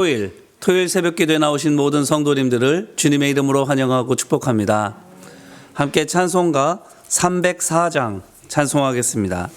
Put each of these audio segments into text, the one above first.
토요일 새벽 기도에 나오신 모든 성도님들을 주님의 이름으로 환영하고 축복합니다. 함께 찬송가 304장 찬송하겠습니다.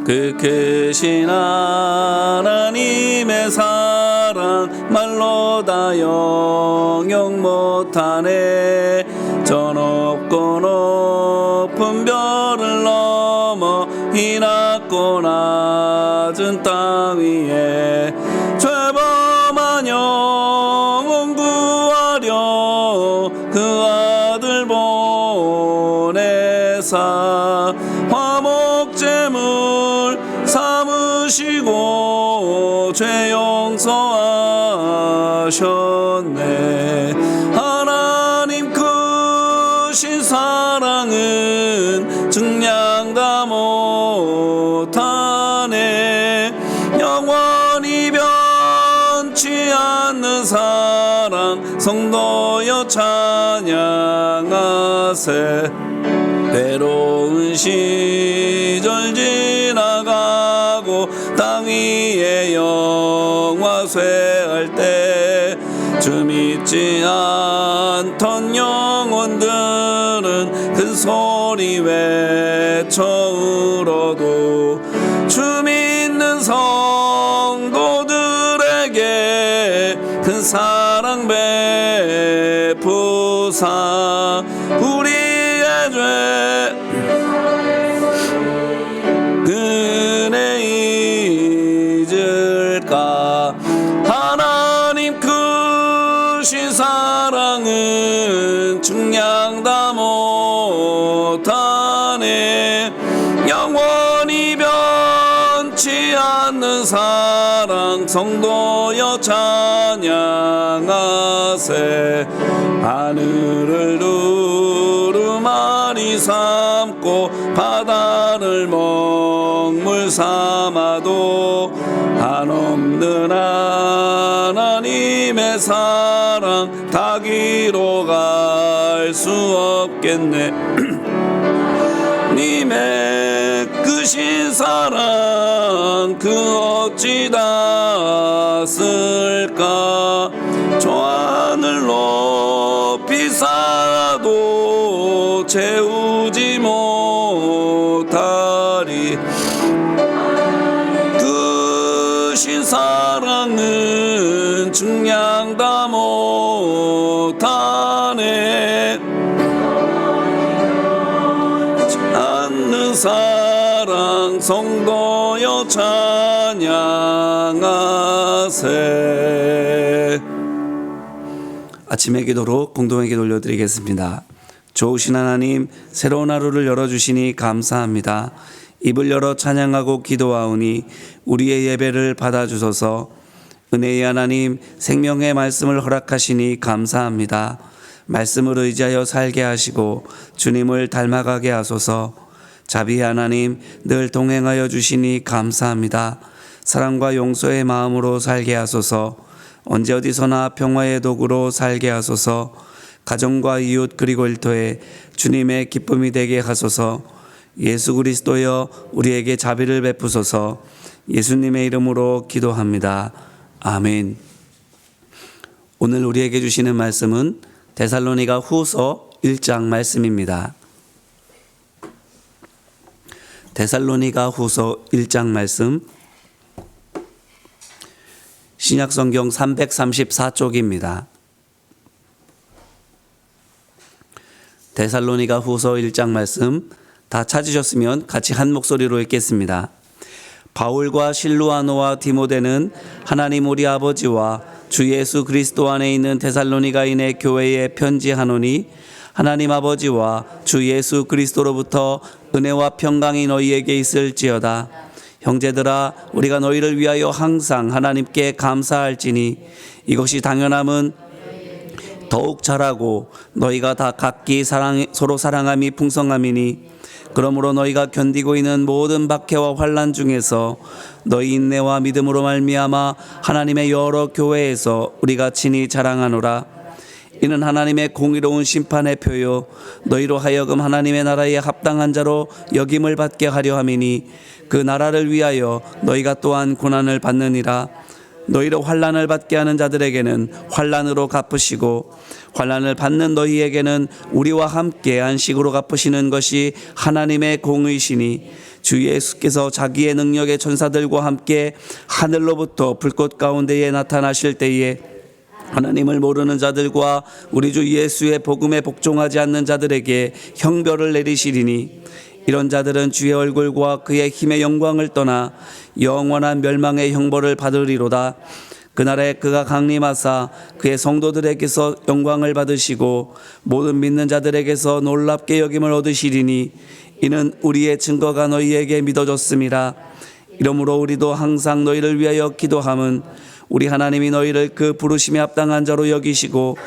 그 크신 하나님의 사랑 말로 다 영영 못하네. 저 높고 높은 별을 넘어 이 낮고 낮은 땅 위에 죄범한 영혼 구하려 그 아들 보내사 화목제물 삼으시고 죄 용서하셨네. 하나님 크신 사랑은 증량 다 못하네. 영원히 변치 않는 사랑 성도여 찬양하세. 외로운 시절 지나가고 땅 위에 영화 쇠할 때 주 믿지 않던 영혼들은 큰 소리 외쳐 울어도 주 믿는 성도들에게 큰 사랑 베푸사 우리의 죄 은혜 잊을까. 하나님 크신 사랑은 증량 다 못하네. 영원히 변치 않는 사랑 성도여 찬양하세. 하늘을 두루마리 삼고 바다를 먹물 삼아도 한없는 하나님의 사랑 닿기로 갈 수 없겠네. 님의 크신 사랑 그 어찌 닿았을까. 저 하늘 높이 쌓아도 채우지 못하리. 크신 사랑은 증량 다 못하네. 않는 사랑 성도여 찬양하세. 아침의 기도로 공동의 기도 올려드리겠습니다. 좋으신 하나님, 새로운 하루를 열어주시니 감사합니다. 입을 열어 찬양하고 기도하오니 우리의 예배를 받아주소서. 은혜의 하나님, 생명의 말씀을 허락하시니 감사합니다. 말씀을 의지하여 살게 하시고 주님을 닮아가게 하소서. 자비의 하나님, 늘 동행하여 주시니 감사합니다. 사랑과 용서의 마음으로 살게 하소서. 언제 어디서나 평화의 도구로 살게 하소서. 가정과 이웃 그리고 일터에 주님의 기쁨이 되게 하소서. 예수 그리스도여 우리에게 자비를 베푸소서. 예수님의 이름으로 기도합니다. 아멘. 오늘 우리에게 주시는 말씀은 데살로니가 후서 1장 말씀입니다. 데살로니가 후서 1장 말씀, 신약성경 334쪽입니다. 데살로니가 후서 1장 말씀 다 찾으셨으면 같이 한 목소리로 읽겠습니다. 바울과 실루아노와 디모데는 하나님 우리 아버지와 주 예수 그리스도 안에 있는 데살로니가인의 교회에 편지하노니 하나님 아버지와 주 예수 그리스도로부터 은혜와 평강이 너희에게 있을지어다. 형제들아, 우리가 너희를 위하여 항상 하나님께 감사할지니 이것이 당연함은 더욱 잘하고 너희가 다 각기 서로 사랑함이 풍성함이니 그러므로 너희가 견디고 있는 모든 박해와 환난 중에서 너희 인내와 믿음으로 말미암아 하나님의 여러 교회에서 우리가 친히 자랑하노라. 이는 하나님의 공의로운 심판의 표요 너희로 하여금 하나님의 나라에 합당한 자로 여김을 받게 하려 함이니 그 나라를 위하여 너희가 또한 고난을 받느니라. 너희로 환난을 받게 하는 자들에게는 환난으로 갚으시고 환난을 받는 너희에게는 우리와 함께 안식으로 갚으시는 것이 하나님의 공의시니 주 예수께서 자기의 능력의 천사들과 함께 하늘로부터 불꽃 가운데에 나타나실 때에 하나님을 모르는 자들과 우리 주 예수의 복음에 복종하지 않는 자들에게 형벌을 내리시리니 이런 자들은 주의 얼굴과 그의 힘의 영광을 떠나 영원한 멸망의 형벌을 받으리로다. 그날에 그가 강림하사 그의 성도들에게서 영광을 받으시고 모든 믿는 자들에게서 놀랍게 여김을 얻으시리니 이는 우리의 증거가 너희에게 믿어졌음이라. 이러므로 우리도 항상 너희를 위하여 기도함은 우리 하나님이 너희를 그 부르심에 합당한 자로 여기시고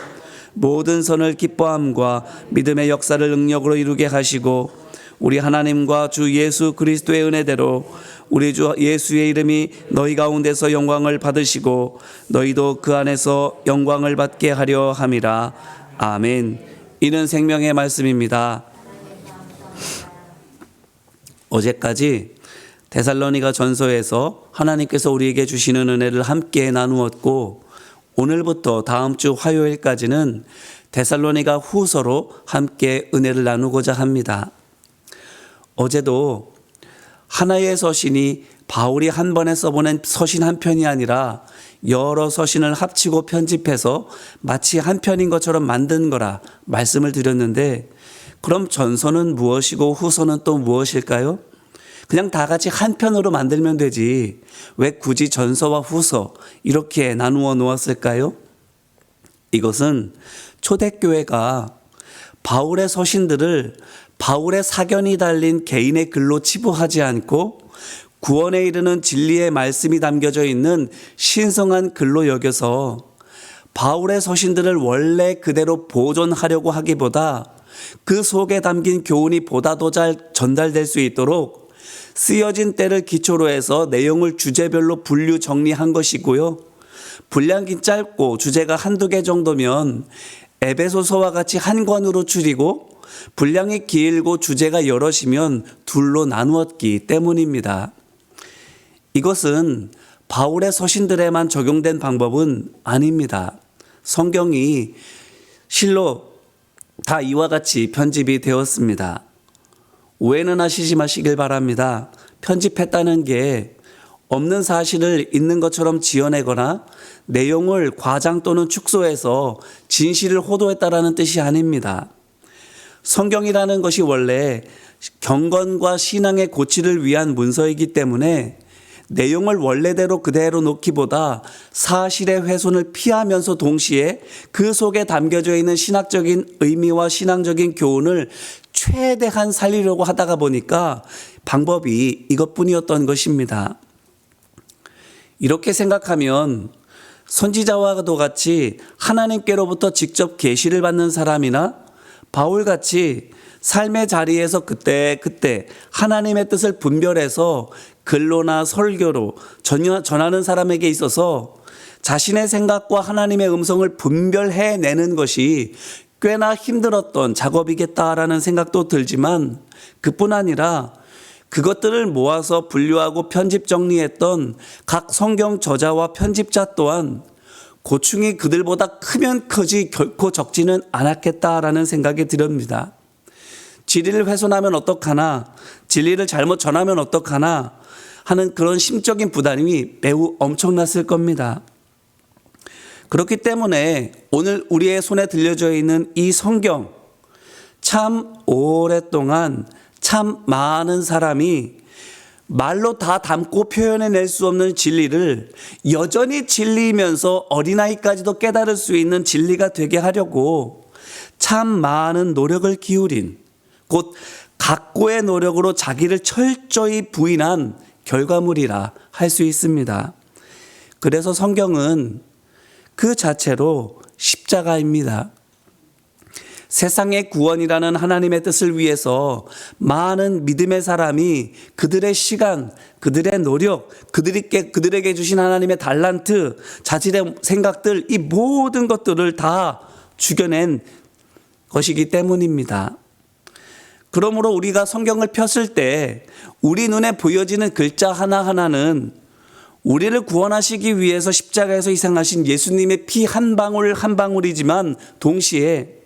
모든 선을 기뻐함과 믿음의 역사를 능력으로 이루게 하시고 우리 하나님과 주 예수 그리스도의 은혜대로 우리 주 예수의 이름이 너희 가운데서 영광을 받으시고 너희도 그 안에서 영광을 받게 하려 함이라. 아멘. 이는 생명의 말씀입니다. 어제까지 데살로니가 전서에서 하나님께서 우리에게 주시는 은혜를 함께 나누었고 오늘부터 다음 주 화요일까지는 데살로니가 후서로 함께 은혜를 나누고자 합니다. 어제도 하나의 서신이 바울이 한 번에 써보낸 서신 한 편이 아니라 여러 서신을 합치고 편집해서 마치 한 편인 것처럼 만든 거라 말씀을 드렸는데 그럼 전서는 무엇이고 후서는 또 무엇일까요? 그냥 다 같이 한 편으로 만들면 되지 왜 굳이 전서와 후서 이렇게 나누어 놓았을까요? 이것은 초대교회가 바울의 서신들을 바울의 사견이 달린 개인의 글로 치부하지 않고 구원에 이르는 진리의 말씀이 담겨져 있는 신성한 글로 여겨서 바울의 서신들을 원래 그대로 보존하려고 하기보다 그 속에 담긴 교훈이 보다 더 잘 전달될 수 있도록 쓰여진 때를 기초로 해서 내용을 주제별로 분류 정리한 것이고요. 분량이 짧고 주제가 한두 개 정도면 에베소서와 같이 한 권으로 줄이고 분량이 길고 주제가 여럿이면 둘로 나누었기 때문입니다. 이것은 바울의 서신들에만 적용된 방법은 아닙니다. 성경이 실로 다 이와 같이 편집이 되었습니다. 오해는 하시지 마시길 바랍니다. 편집했다는 게 없는 사실을 있는 것처럼 지어내거나 내용을 과장 또는 축소해서 진실을 호도했다라는 뜻이 아닙니다. 성경이라는 것이 원래 경건과 신앙의 고치를 위한 문서이기 때문에 내용을 원래대로 그대로 놓기보다 사실의 훼손을 피하면서 동시에 그 속에 담겨져 있는 신학적인 의미와 신앙적인 교훈을 최대한 살리려고 하다가 보니까 방법이 이것뿐이었던 것입니다. 이렇게 생각하면 선지자와도 같이 하나님께로부터 직접 계시를 받는 사람이나 바울같이 삶의 자리에서 그때 하나님의 뜻을 분별해서 글로나 설교로 전하는 사람에게 있어서 자신의 생각과 하나님의 음성을 분별해내는 것이 꽤나 힘들었던 작업이겠다라는 생각도 들지만 그뿐 아니라 그것들을 모아서 분류하고 편집 정리했던 각 성경 저자와 편집자 또한 고충이 그들보다 크면 크지 결코 적지는 않았겠다라는 생각이 듭니다. 진리를 훼손하면 어떡하나, 진리를 잘못 전하면 어떡하나 하는 그런 심적인 부담이 매우 엄청났을 겁니다. 그렇기 때문에 오늘 우리의 손에 들려져 있는 이 성경, 참 오랫동안 참 많은 사람이 말로 다 담고 표현해낼 수 없는 진리를 여전히 진리이면서 어린아이까지도 깨달을 수 있는 진리가 되게 하려고 참 많은 노력을 기울인, 곧 각고의 노력으로 자기를 철저히 부인한 결과물이라 할 수 있습니다. 그래서 성경은 그 자체로 십자가입니다. 세상의 구원이라는 하나님의 뜻을 위해서 많은 믿음의 사람이 그들의 시간, 그들의 노력, 그들에게 주신 하나님의 달란트, 자신의 생각들, 이 모든 것들을 다 죽여낸 것이기 때문입니다. 그러므로 우리가 성경을 폈을 때 우리 눈에 보여지는 글자 하나하나는 우리를 구원하시기 위해서 십자가에서 희생하신 예수님의 피 한 방울 한 방울이지만 동시에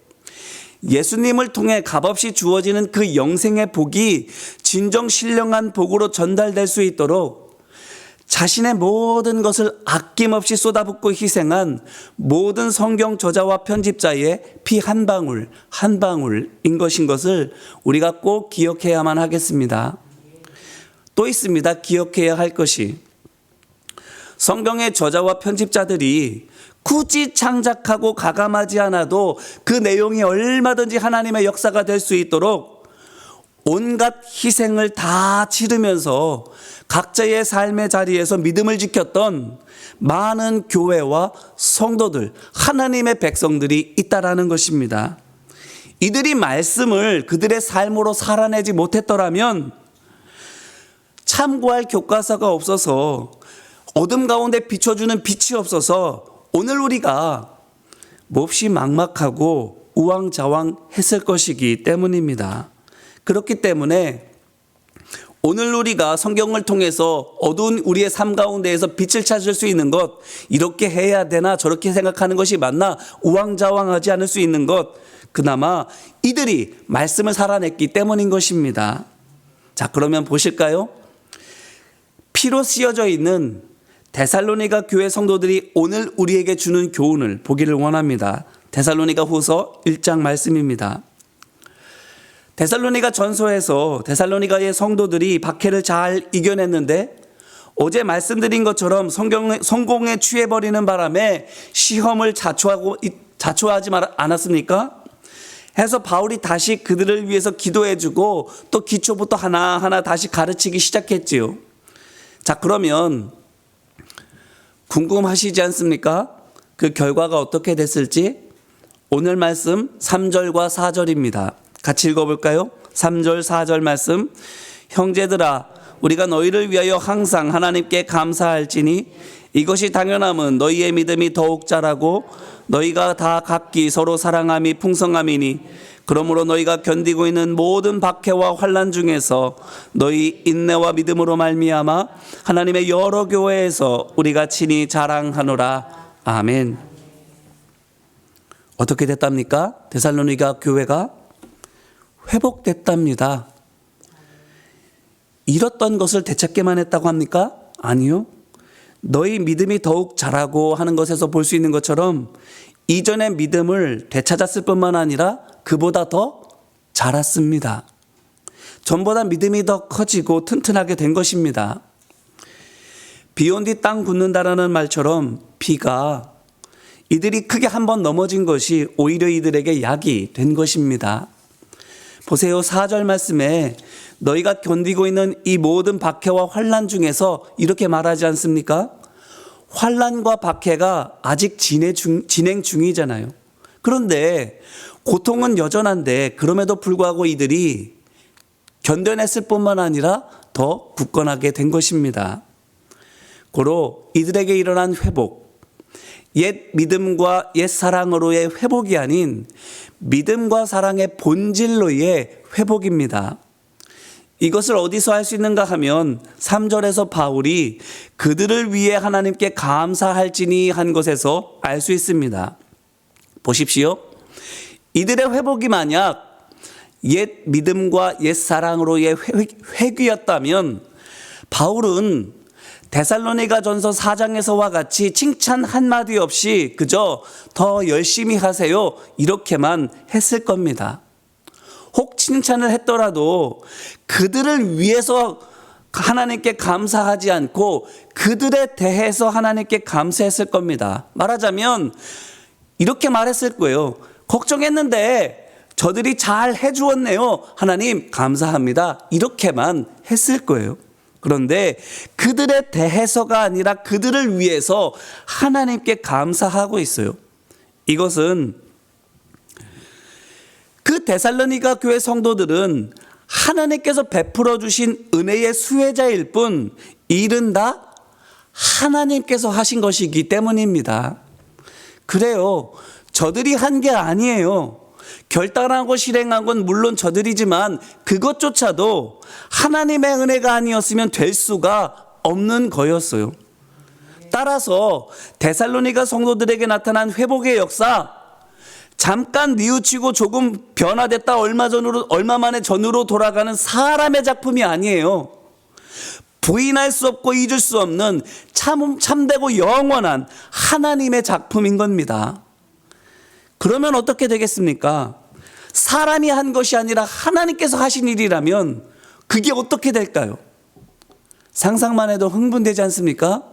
예수님을 통해 값없이 주어지는 그 영생의 복이 진정 신령한 복으로 전달될 수 있도록 자신의 모든 것을 아낌없이 쏟아붓고 희생한 모든 성경 저자와 편집자의 피 한 방울 한 방울인 것을 우리가 꼭 기억해야만 하겠습니다. 또 있습니다. 기억해야 할 것이 성경의 저자와 편집자들이 굳이 창작하고 가감하지 않아도 그 내용이 얼마든지 하나님의 역사가 될 수 있도록 온갖 희생을 다 치르면서 각자의 삶의 자리에서 믿음을 지켰던 많은 교회와 성도들, 하나님의 백성들이 있다라는 것입니다. 이들이 말씀을 그들의 삶으로 살아내지 못했더라면 참고할 교과서가 없어서 어둠 가운데 비춰주는 빛이 없어서 오늘 우리가 몹시 막막하고 우왕좌왕했을 것이기 때문입니다. 그렇기 때문에 오늘 우리가 성경을 통해서 어두운 우리의 삶 가운데에서 빛을 찾을 수 있는 것, 이렇게 해야 되나 저렇게 생각하는 것이 맞나 우왕좌왕하지 않을 수 있는 것, 그나마 이들이 말씀을 살아냈기 때문인 것입니다. 자, 그러면 보실까요? 피로 쓰여져 있는 데살로니가 교회 성도들이 오늘 우리에게 주는 교훈을 보기를 원합니다. 데살로니가 후서 1장 말씀입니다. 데살로니가 전서에서 데살로니가의 성도들이 박해를 잘 이겨냈는데 어제 말씀드린 것처럼 성공에 취해버리는 바람에 시험을 자초하지 않았습니까? 해서 바울이 다시 그들을 위해서 기도해주고 또 기초부터 하나하나 다시 가르치기 시작했지요. 자, 그러면 궁금하시지 않습니까? 그 결과가 어떻게 됐을지 오늘 말씀 3절과 4절입니다. 같이 읽어볼까요? 3절 4절 말씀. 형제들아 우리가 너희를 위하여 항상 하나님께 감사할지니 이것이 당연함은 너희의 믿음이 더욱 자라고 너희가 다 각기 서로 사랑함이 풍성함이니 그러므로 너희가 견디고 있는 모든 박해와 환난 중에서 너희 인내와 믿음으로 말미암아 하나님의 여러 교회에서 우리가 친히 자랑하노라. 아멘. 어떻게 됐답니까? 데살로니가 교회가 회복됐답니다. 잃었던 것을 되찾기만 했다고 합니까? 아니요. 너희 믿음이 더욱 자라고 하는 것에서 볼 수 있는 것처럼 이전의 믿음을 되찾았을 뿐만 아니라 그보다 더 자랐습니다. 전보다 믿음이 더 커지고 튼튼하게 된 것입니다. 비 온 뒤 땅 굳는다라는 말처럼 비가 이들이 크게 한번 넘어진 것이 오히려 이들에게 약이 된 것입니다. 보세요. 4절 말씀에 너희가 견디고 있는 이 모든 박해와 환난 중에서 이렇게 말하지 않습니까? 환난과 박해가 아직 진행 중이잖아요. 그런데 고통은 여전한데 그럼에도 불구하고 이들이 견뎌냈을 뿐만 아니라 더 굳건하게 된 것입니다. 고로 이들에게 일어난 회복, 옛 믿음과 옛 사랑으로의 회복이 아닌 믿음과 사랑의 본질로의 회복입니다. 이것을 어디서 할 수 있는가 하면 3절에서 바울이 그들을 위해 하나님께 감사할지니 한 것에서 알 수 있습니다. 보십시오. 이들의 회복이 만약 옛 믿음과 옛 사랑으로의 회귀였다면 바울은 데살로니가 전서 4장에서와 같이 칭찬 한마디 없이 그저 더 열심히 하세요 이렇게만 했을 겁니다. 혹 칭찬을 했더라도 그들을 위해서 하나님께 감사하지 않고 그들에 대해서 하나님께 감사했을 겁니다. 말하자면 이렇게 말했을 거예요. 걱정했는데 저들이 잘 해주었네요. 하나님 감사합니다. 이렇게만 했을 거예요. 그런데 그들에 대해서가 아니라 그들을 위해서 하나님께 감사하고 있어요. 이것은 그 데살로니가 교회 성도들은 하나님께서 베풀어 주신 은혜의 수혜자일 뿐 일은 다 하나님께서 하신 것이기 때문입니다. 그래요. 저들이 한 게 아니에요. 결단하고 실행한 건 물론 저들이지만 그것조차도 하나님의 은혜가 아니었으면 될 수가 없는 거였어요. 따라서 데살로니가 성도들에게 나타난 회복의 역사, 잠깐 뉘우치고 조금 변화됐다 얼마 만에 전으로 돌아가는 사람의 작품이 아니에요. 부인할 수 없고 잊을 수 없는 참되고 영원한 하나님의 작품인 겁니다. 그러면 어떻게 되겠습니까? 사람이 한 것이 아니라 하나님께서 하신 일이라면 그게 어떻게 될까요? 상상만 해도 흥분되지 않습니까?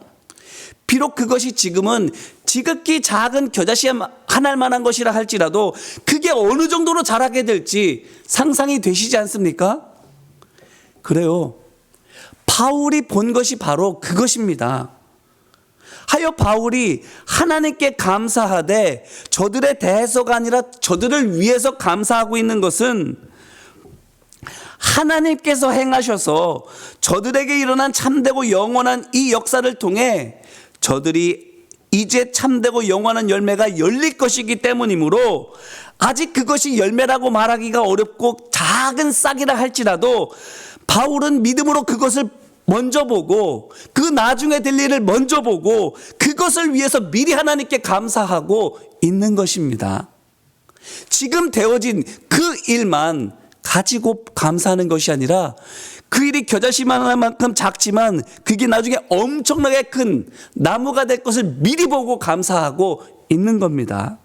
비록 그것이 지금은 지극히 작은 겨자씨 하나일 만한 것이라 할지라도 그게 어느 정도로 자라게 될지 상상이 되시지 않습니까? 그래요. 바울이 본 것이 바로 그것입니다. 하여 바울이 하나님께 감사하되 저들에 대해서가 아니라 저들을 위해서 감사하고 있는 것은 하나님께서 행하셔서 저들에게 일어난 참되고 영원한 이 역사를 통해 저들이 이제 참되고 영원한 열매가 열릴 것이기 때문이므로 아직 그것이 열매라고 말하기가 어렵고 작은 싹이라 할지라도 바울은 믿음으로 그것을 먼저 보고 그 나중에 될 일을 먼저 보고 그것을 위해서 미리 하나님께 감사하고 있는 것입니다. 지금 되어진 그 일만 가지고 감사하는 것이 아니라 그 일이 겨자씨만큼 작지만 그게 나중에 엄청나게 큰 나무가 될 것을 미리 보고 감사하고 있는 겁니다.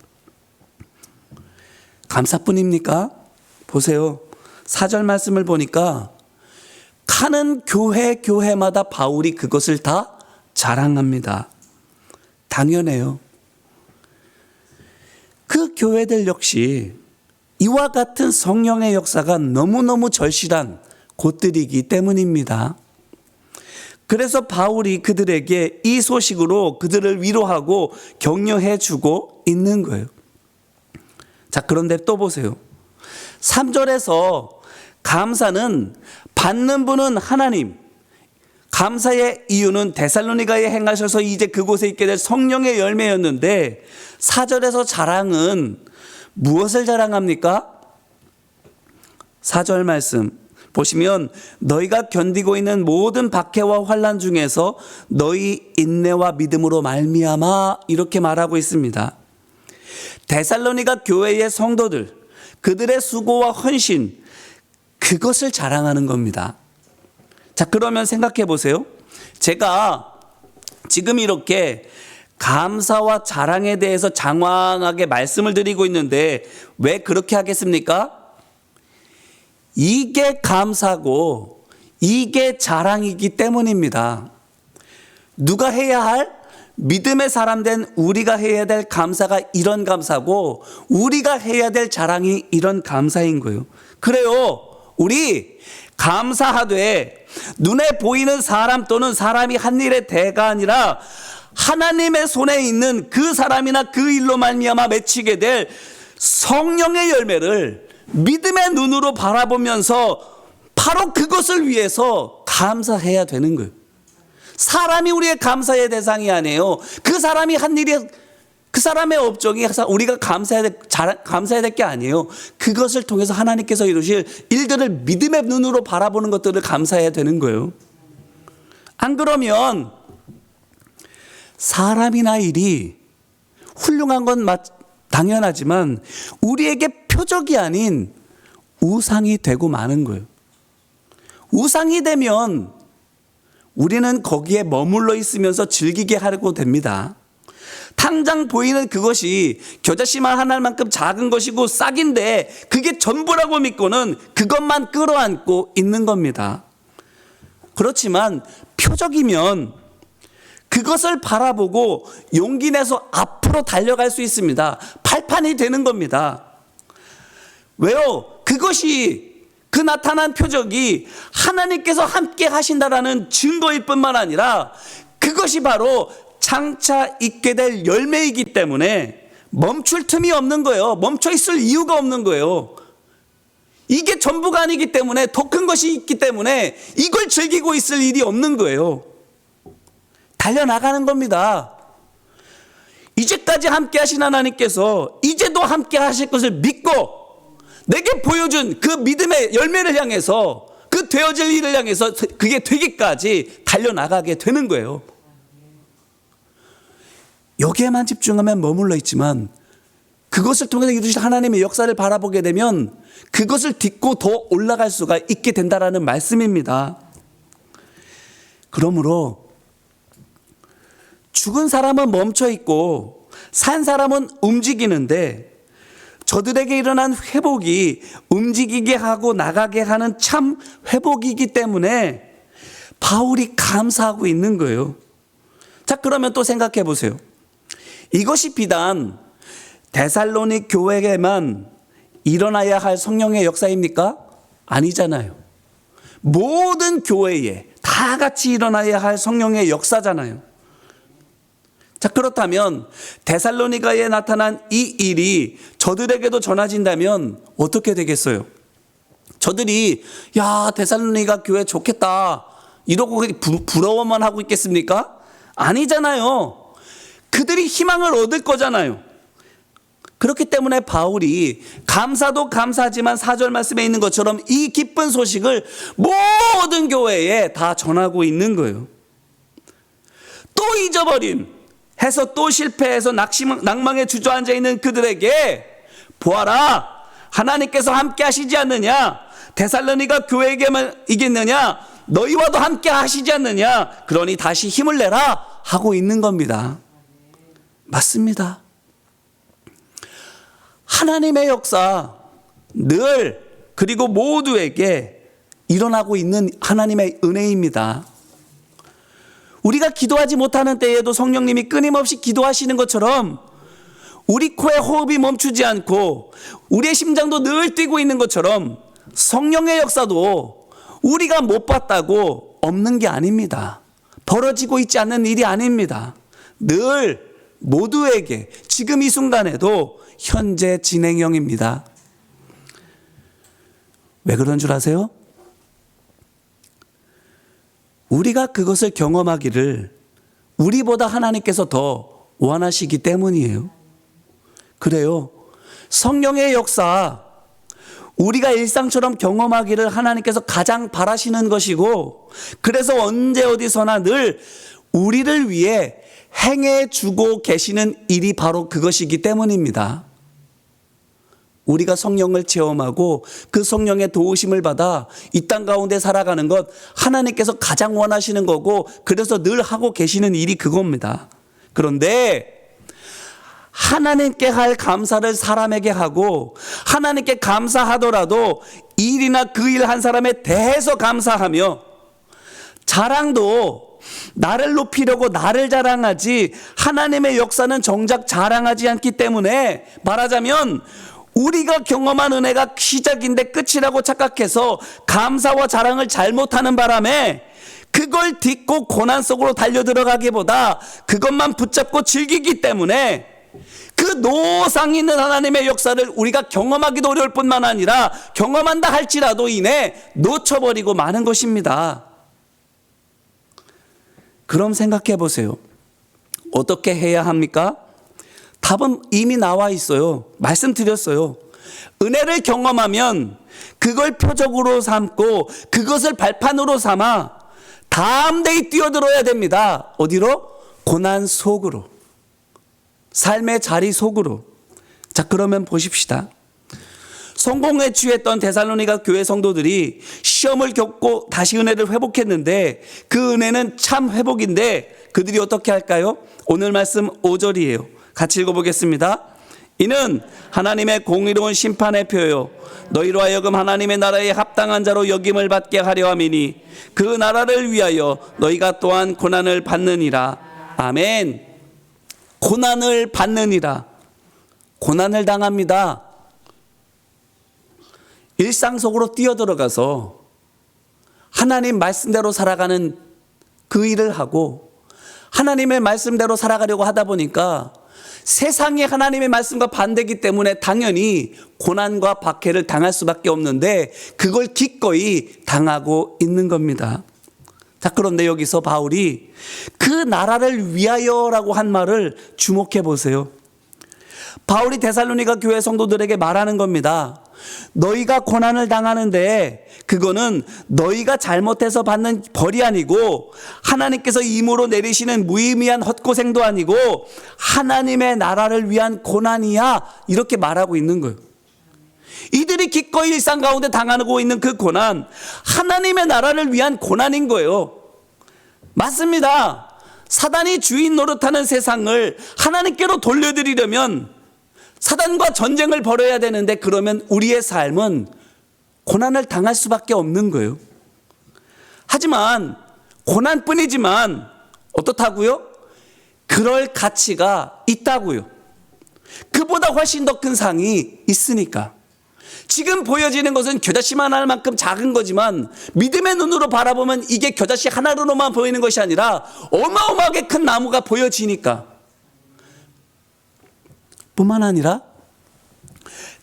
감사뿐입니까? 보세요. 4절 말씀을 보니까 가는 교회마다 바울이 그것을 다 자랑합니다. 당연해요. 그 교회들 역시 이와 같은 성령의 역사가 너무너무 절실한 곳들이기 때문입니다. 그래서 바울이 그들에게 이 소식으로 그들을 위로하고 격려해 주고 있는 거예요. 자, 그런데 또 보세요. 3절에서 감사는 받는 분은 하나님, 감사의 이유는 데살로니가에 행하셔서 이제 그곳에 있게 될 성령의 열매였는데 4절에서 자랑은 무엇을 자랑합니까? 4절 말씀 보시면 너희가 견디고 있는 모든 박해와 환난 중에서 너희 인내와 믿음으로 말미암아 이렇게 말하고 있습니다. 데살로니가 교회의 성도들, 그들의 수고와 헌신, 그것을 자랑하는 겁니다. 자, 그러면 생각해 보세요. 제가 지금 이렇게 감사와 자랑에 대해서 장황하게 말씀을 드리고 있는데 왜 그렇게 하겠습니까? 이게 감사고 이게 자랑이기 때문입니다. 누가 해야 할? 믿음의 사람 된 우리가 해야 될 감사가 이런 감사고 우리가 해야 될 자랑이 이런 감사인 거예요. 그래요. 우리 감사하되 눈에 보이는 사람 또는 사람이 한 일의 대가 아니라 하나님의 손에 있는 그 사람이나 그 일로 말미암아 맺히게 될 성령의 열매를 믿음의 눈으로 바라보면서 바로 그것을 위해서 감사해야 되는 거예요. 사람이 우리의 감사의 대상이 아니에요. 그 사람이 한 일이 그 사람의 업적이 우리가 감사해야 될 게 아니에요. 그것을 통해서 하나님께서 이루실 일들을 믿음의 눈으로 바라보는 것들을 감사해야 되는 거예요. 안 그러면 사람이나 일이 훌륭한 건 당연하지만 우리에게 표적이 아닌 우상이 되고 마는 거예요. 우상이 되면 우리는 거기에 머물러 있으면서 즐기게 하려고 됩니다. 당장 보이는 그것이 겨자씨만 하나만큼 작은 것이고 싹인데 그게 전부라고 믿고는 그것만 끌어안고 있는 겁니다. 그렇지만 표적이면 그것을 바라보고 용기 내서 앞으로 달려갈 수 있습니다. 발판이 되는 겁니다. 왜요? 그것이 그 나타난 표적이 하나님께서 함께 하신다라는 증거일 뿐만 아니라 그것이 바로 장차 있게 될 열매이기 때문에 멈출 틈이 없는 거예요. 멈춰 있을 이유가 없는 거예요. 이게 전부가 아니기 때문에 더 큰 것이 있기 때문에 이걸 즐기고 있을 일이 없는 거예요. 달려나가는 겁니다. 이제까지 함께 하신 하나님께서 이제도 함께 하실 것을 믿고 내게 보여준 그 믿음의 열매를 향해서, 그 되어질 일을 향해서 그게 되기까지 달려나가게 되는 거예요. 여기에만 집중하면 머물러 있지만 그것을 통해서 이루실 하나님의 역사를 바라보게 되면 그것을 딛고 더 올라갈 수가 있게 된다라는 말씀입니다. 그러므로 죽은 사람은 멈춰 있고 산 사람은 움직이는데 저들에게 일어난 회복이 움직이게 하고 나가게 하는 참 회복이기 때문에 바울이 감사하고 있는 거예요. 자, 그러면 또 생각해 보세요. 이것이 비단 데살로닉 교회에게만 일어나야 할 성령의 역사입니까? 아니잖아요. 모든 교회에 다 같이 일어나야 할 성령의 역사잖아요. 자, 그렇다면 데살로니가에 나타난 이 일이 저들에게도 전해진다면 어떻게 되겠어요? 저들이 야, 데살로니가 교회 좋겠다 이러고 부러워만 하고 있겠습니까? 아니잖아요. 그들이 희망을 얻을 거잖아요. 그렇기 때문에 바울이 감사도 감사하지만 4절 말씀에 있는 것처럼 이 기쁜 소식을 모든 교회에 다 전하고 있는 거예요. 또 잊어버린 해서 또 실패해서 낭망에 주저앉아 있는 그들에게 보아라, 하나님께서 함께 하시지 않느냐, 데살로니가 교회에게만 이겼느냐, 너희와도 함께 하시지 않느냐, 그러니 다시 힘을 내라 하고 있는 겁니다. 맞습니다. 하나님의 역사 늘 그리고 모두에게 일어나고 있는 하나님의 은혜입니다. 우리가 기도하지 못하는 때에도 성령님이 끊임없이 기도하시는 것처럼 우리 코에 호흡이 멈추지 않고 우리의 심장도 늘 뛰고 있는 것처럼 성령의 역사도 우리가 못 봤다고 없는 게 아닙니다. 벌어지고 있지 않는 일이 아닙니다. 늘 모두에게 지금 이 순간에도 현재 진행형입니다. 왜 그런 줄 아세요? 우리가 그것을 경험하기를 우리보다 하나님께서 더 원하시기 때문이에요. 그래요. 성령의 역사, 우리가 일상처럼 경험하기를 하나님께서 가장 바라시는 것이고, 그래서 언제 어디서나 늘 우리를 위해 행해 주고 계시는 일이 바로 그것이기 때문입니다. 우리가 성령을 체험하고 그 성령의 도우심을 받아 이 땅 가운데 살아가는 것 하나님께서 가장 원하시는 거고, 그래서 늘 하고 계시는 일이 그겁니다. 그런데 하나님께 할 감사를 사람에게 하고 하나님께 감사하더라도 일이나 그 일 한 사람에 대해서 감사하며 자랑도 나를 높이려고 나를 자랑하지 하나님의 역사는 정작 자랑하지 않기 때문에, 말하자면 우리가 경험한 은혜가 시작인데 끝이라고 착각해서 감사와 자랑을 잘못하는 바람에 그걸 딛고 고난 속으로 달려들어가기보다 그것만 붙잡고 즐기기 때문에 그 노상 있는 하나님의 역사를 우리가 경험하기도 어려울 뿐만 아니라 경험한다 할지라도 이내 놓쳐버리고 마는 것입니다. 그럼 생각해 보세요. 어떻게 해야 합니까? 답은 이미 나와 있어요. 말씀드렸어요. 은혜를 경험하면 그걸 표적으로 삼고 그것을 발판으로 삼아 담대히 뛰어들어야 됩니다. 어디로? 고난 속으로. 삶의 자리 속으로. 자, 그러면 보십시다. 성공에 취했던 데살로니가 교회 성도들이 시험을 겪고 다시 은혜를 회복했는데 그 은혜는 참 회복인데 그들이 어떻게 할까요? 오늘 말씀 5절이에요. 같이 읽어보겠습니다. 이는 하나님의 공의로운 심판의 표요 너희로 하여금 하나님의 나라에 합당한 자로 여김을 받게 하려 함이니 그 나라를 위하여 너희가 또한 고난을 받느니라. 아멘. 고난을 받느니라. 고난을 당합니다. 일상 속으로 뛰어들어가서 하나님 말씀대로 살아가는 그 일을 하고 하나님의 말씀대로 살아가려고 하다 보니까 세상이 하나님의 말씀과 반대이기 때문에 당연히 고난과 박해를 당할 수밖에 없는데 그걸 기꺼이 당하고 있는 겁니다. 자, 그런데 여기서 바울이 그 나라를 위하여라고 한 말을 주목해 보세요. 바울이 데살로니가 교회 성도들에게 말하는 겁니다. 너희가 고난을 당하는데 그거는 너희가 잘못해서 받는 벌이 아니고 하나님께서 임으로 내리시는 무의미한 헛고생도 아니고 하나님의 나라를 위한 고난이야, 이렇게 말하고 있는 거예요. 이들이 기꺼이 일상 가운데 당하고 있는 그 고난, 하나님의 나라를 위한 고난인 거예요. 맞습니다. 사단이 주인 노릇하는 세상을 하나님께로 돌려드리려면 사단과 전쟁을 벌여야 되는데, 그러면 우리의 삶은 고난을 당할 수밖에 없는 거예요. 하지만 고난뿐이지만 어떻다고요? 그럴 가치가 있다고요. 그보다 훨씬 더 큰 상이 있으니까. 지금 보여지는 것은 겨자씨 하나 만큼 작은 거지만 믿음의 눈으로 바라보면 이게 겨자씨 하나로만 보이는 것이 아니라 어마어마하게 큰 나무가 보여지니까. 뿐만 아니라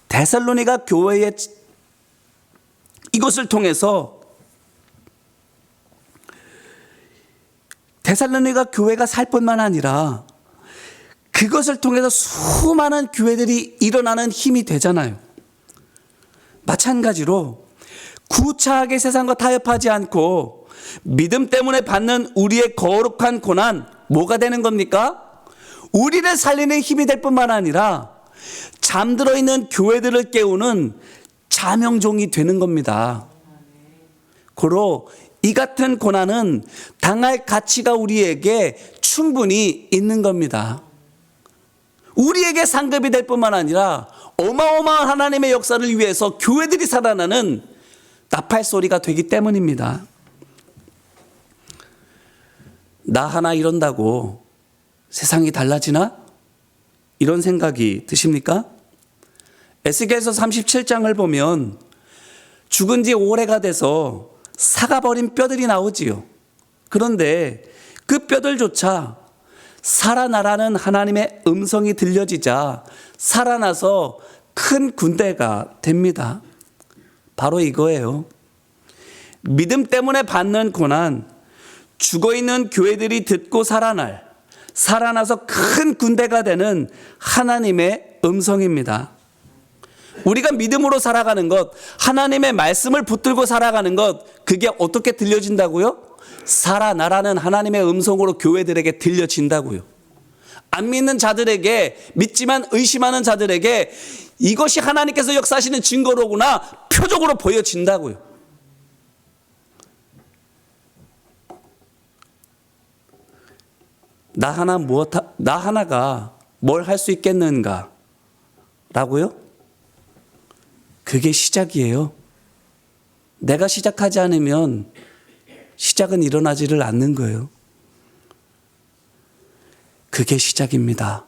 데살로니가 교회의 이것을 통해서 데살로니가 교회가 살 뿐만 아니라 그것을 통해서 수많은 교회들이 일어나는 힘이 되잖아요. 마찬가지로 구차하게 세상과 타협하지 않고 믿음 때문에 받는 우리의 거룩한 고난, 뭐가 되는 겁니까? 우리를 살리는 힘이 될 뿐만 아니라 잠들어 있는 교회들을 깨우는 자명종이 되는 겁니다. 고로 이 같은 고난은 당할 가치가 우리에게 충분히 있는 겁니다. 우리에게 상급이 될 뿐만 아니라 어마어마한 하나님의 역사를 위해서 교회들이 살아나는 나팔 소리가 되기 때문입니다. 나 하나 이런다고 세상이 달라지나? 이런 생각이 드십니까? 에스겔서 37장을 보면 죽은 지 오래가 돼서 삭아버린 뼈들이 나오지요. 그런데 그 뼈들조차 살아나라는 하나님의 음성이 들려지자 살아나서 큰 군대가 됩니다. 바로 이거예요. 믿음 때문에 받는 고난, 죽어있는 교회들이 듣고 살아나서 큰 군대가 되는 하나님의 음성입니다. 우리가 믿음으로 살아가는 것, 하나님의 말씀을 붙들고 살아가는 것, 그게 어떻게 들려진다고요? 살아나라는 하나님의 음성으로 교회들에게 들려진다고요. 안 믿는 자들에게, 믿지만 의심하는 자들에게 이것이 하나님께서 역사하시는 증거로구나 표적으로 보여진다고요. 나 하나가 뭘 할 수 있겠는가? 라고요? 그게 시작이에요. 내가 시작하지 않으면 시작은 일어나지를 않는 거예요. 그게 시작입니다.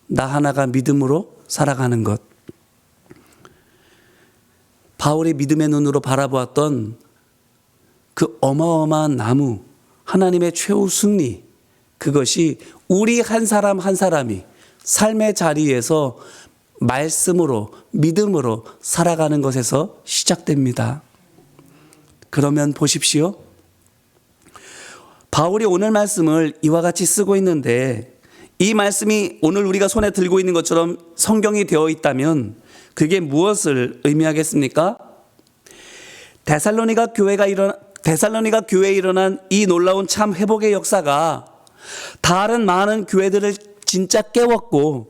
나 하나가 믿음으로 살아가는 것. 바울이 믿음의 눈으로 바라보았던 그 어마어마한 나무, 하나님의 최후 승리, 그것이 우리 한 사람 한 사람이 삶의 자리에서 말씀으로, 믿음으로 살아가는 것에서 시작됩니다. 그러면 보십시오. 바울이 오늘 말씀을 이와 같이 쓰고 있는데, 이 말씀이 오늘 우리가 손에 들고 있는 것처럼 성경이 되어 있다면 그게 무엇을 의미하겠습니까? 데살로니가 교회에 일어난 이 놀라운 참 회복의 역사가 다른 많은 교회들을 진짜 깨워서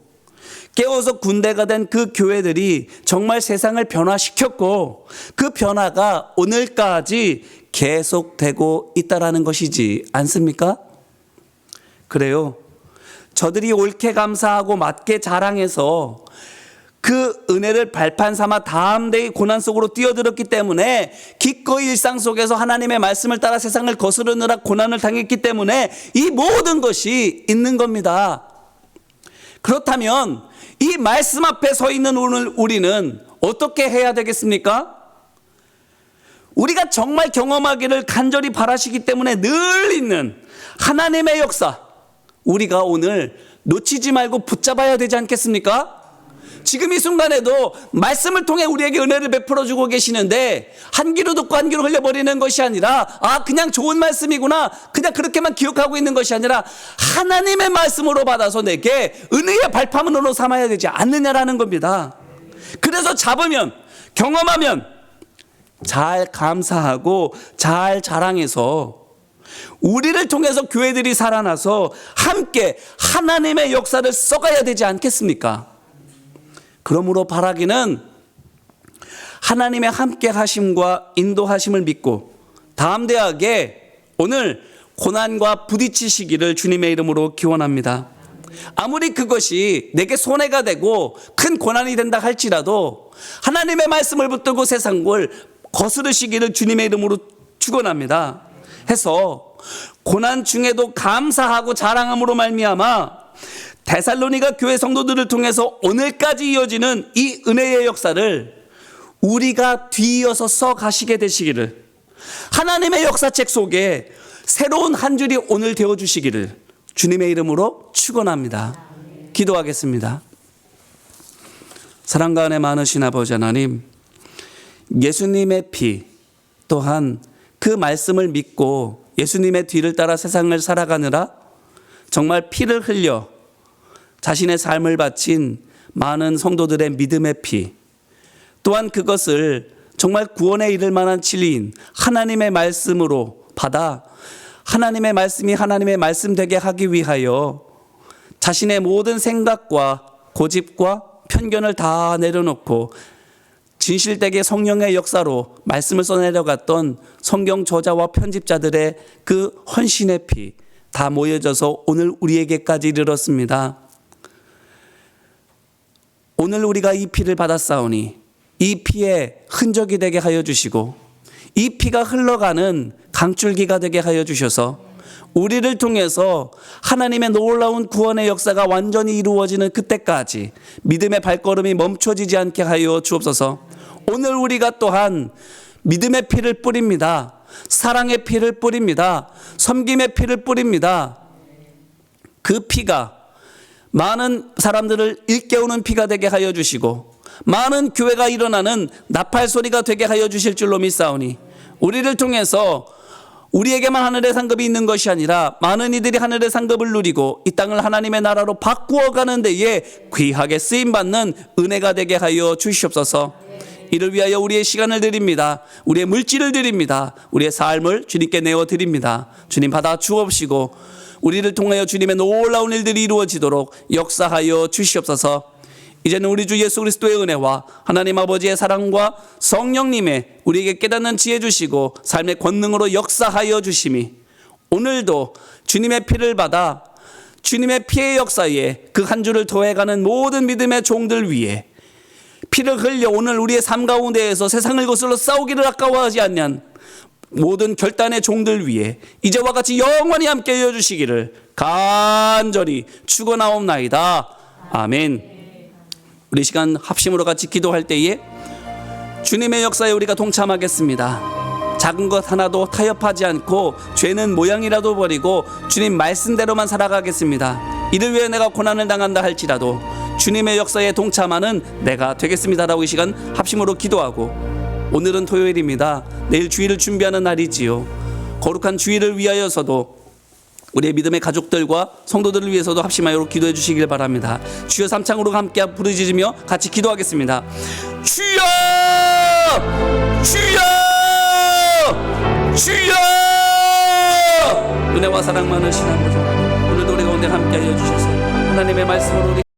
군대가 된 그 교회들이 정말 세상을 변화시켰고, 그 변화가 오늘까지 계속되고 있다라는 것이지 않습니까? 그래요. 저들이 옳게 감사하고 맞게 자랑해서 그 은혜를 발판 삼아 다음 대의 고난 속으로 뛰어들었기 때문에, 기꺼이 일상 속에서 하나님의 말씀을 따라 세상을 거스르느라 고난을 당했기 때문에 이 모든 것이 있는 겁니다. 그렇다면 이 말씀 앞에 서 있는 오늘 우리는 어떻게 해야 되겠습니까? 우리가 정말 경험하기를 간절히 바라시기 때문에 늘 있는 하나님의 역사, 우리가 오늘 놓치지 말고 붙잡아야 되지 않겠습니까? 지금 이 순간에도 말씀을 통해 우리에게 은혜를 베풀어 주고 계시는데 한 귀로 듣고 한 귀로 흘려버리는 것이 아니라 그냥 좋은 말씀이구나 그냥 그렇게만 기억하고 있는 것이 아니라 하나님의 말씀으로 받아서 내게 은혜의 발판으로 삼아야 되지 않느냐라는 겁니다. 그래서 잡으면 경험하면 잘 감사하고 잘 자랑해서 우리를 통해서 교회들이 살아나서 함께 하나님의 역사를 써가야 되지 않겠습니까? 그러므로 바라기는 하나님의 함께 하심과 인도하심을 믿고 담대하게 오늘 고난과 부딪히시기를 주님의 이름으로 기원합니다. 아무리 그것이 내게 손해가 되고 큰 고난이 된다 할지라도 하나님의 말씀을 붙들고 세상을 거스르시기를 주님의 이름으로 축원합니다. 해서 고난 중에도 감사하고 자랑함으로 말미암아 데살로니가 교회 성도들을 통해서 오늘까지 이어지는 이 은혜의 역사를 우리가 뒤이어서 써가시게 되시기를, 하나님의 역사책 속에 새로운 한 줄이 오늘 되어주시기를 주님의 이름으로 축원합니다. 기도하겠습니다. 사랑과 은혜 많으신 아버지 하나님, 예수님의 피 또한 그 말씀을 믿고 예수님의 뒤를 따라 세상을 살아가느라 정말 피를 흘려 자신의 삶을 바친 많은 성도들의 믿음의 피, 또한 그것을 정말 구원에 이를 만한 진리인 하나님의 말씀으로 받아 하나님의 말씀이 하나님의 말씀 되게 하기 위하여 자신의 모든 생각과 고집과 편견을 다 내려놓고 진실되게 성령의 역사로 말씀을 써내려갔던 성경 저자와 편집자들의 그 헌신의 피 다 모여져서 오늘 우리에게까지 이르렀습니다. 오늘 우리가 이 피를 받았사오니 이 피에 흔적이 되게 하여 주시고 이 피가 흘러가는 강줄기가 되게 하여 주셔서 우리를 통해서 하나님의 놀라운 구원의 역사가 완전히 이루어지는 그때까지 믿음의 발걸음이 멈춰지지 않게 하여 주옵소서. 오늘 우리가 또한 믿음의 피를 뿌립니다. 사랑의 피를 뿌립니다. 섬김의 피를 뿌립니다. 그 피가 많은 사람들을 일깨우는 피가 되게 하여 주시고 많은 교회가 일어나는 나팔 소리가 되게 하여 주실 줄로 믿사오니 우리를 통해서 우리에게만 하늘의 상급이 있는 것이 아니라 많은 이들이 하늘의 상급을 누리고 이 땅을 하나님의 나라로 바꾸어가는 데에 귀하게 쓰임받는 은혜가 되게 하여 주시옵소서. 이를 위하여 우리의 시간을 드립니다. 우리의 물질을 드립니다. 우리의 삶을 주님께 내어드립니다. 주님 받아 주옵시고 우리를 통하여 주님의 놀라운 일들이 이루어지도록 역사하여 주시옵소서. 이제는 우리 주 예수 그리스도의 은혜와 하나님 아버지의 사랑과 성령님의 우리에게 깨닫는 지혜 주시고 삶의 권능으로 역사하여 주심이 오늘도 주님의 피를 받아 주님의 피의 역사에 그 한 줄을 더해가는 모든 믿음의 종들 위에 피를 흘려 오늘 우리의 삶 가운데에서 세상을 거슬러 싸우기를 아까워하지 않는 모든 결단의 종들 위에 이제와 같이 영원히 함께 하여 주시기를 간절히 축원하옵나이다. 아멘. 우리 시간 합심으로 같이 기도할 때에 주님의 역사에 우리가 동참하겠습니다. 작은 것 하나도 타협하지 않고 죄는 모양이라도 버리고 주님 말씀대로만 살아가겠습니다. 이를 위해 내가 고난을 당한다 할지라도 주님의 역사에 동참하는 내가 되겠습니다라고 이 시간 합심으로 기도하고, 오늘은 토요일입니다. 내일 주일을 준비하는 날이지요. 거룩한 주일을 위하여서도 우리의 믿음의 가족들과 성도들을 위해서도 합심하여 기도해 주시길 바랍니다. 주여 삼창으로 함께 부르짖으며 같이 기도하겠습니다. 주여! 주여! 주여! 은혜와 사랑 많으신 아버지, 오늘도 우리 가운데 함께 하여 주셔서 하나님의 말씀으로 우리